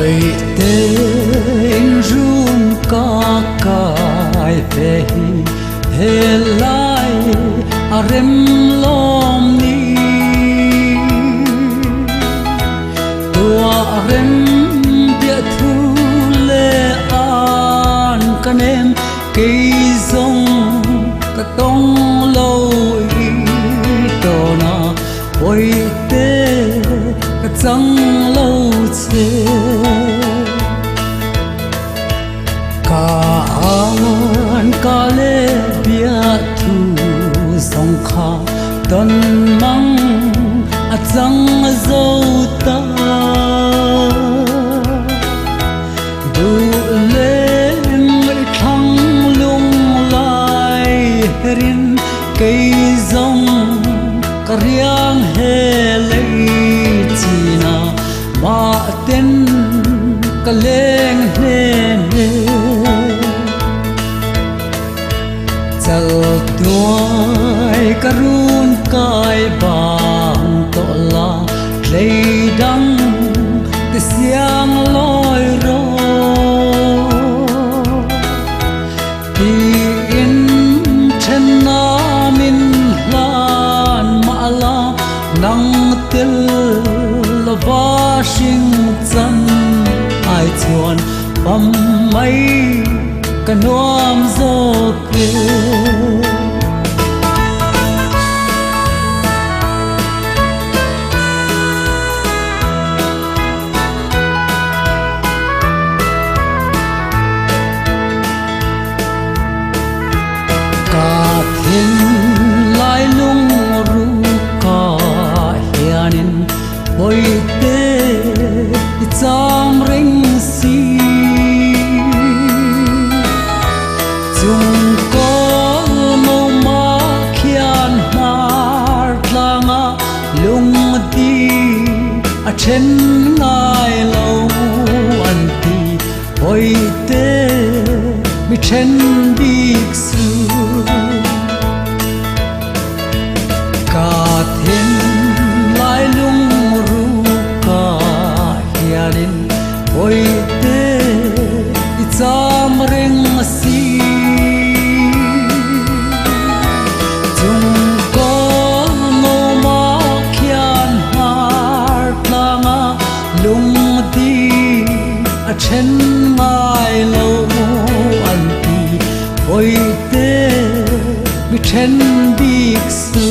ôi tên run ca cài về he lai rem lom ni tua rem bia thu le an can em cây rong cả tông lâu to na ôi tê cả trăng lâu chê cả an cả lê bia thu song kha tân mang trăng dâu ta du lên thăng lung lai rin cây rong cả riang he lấy china ma tên cả lên he chal tuai karun kai bang to la lei dang te siang loi ro ti in chen na min lan ma la nang tel la va sing chan ai chuan pam mai ka nuam zo ke ka thin lai lung ru ka hianin hoi te cham ring si chung ko mo ma khian mar tlanga lung ti a chen ngai lo an ti hoi te mi chen bik su ka thin lai lung ru ka hianin hoi te cham ring si chung ko mo ma khian har tlanga lung ti a chen ngai lo an ti hoi te mi chen bik su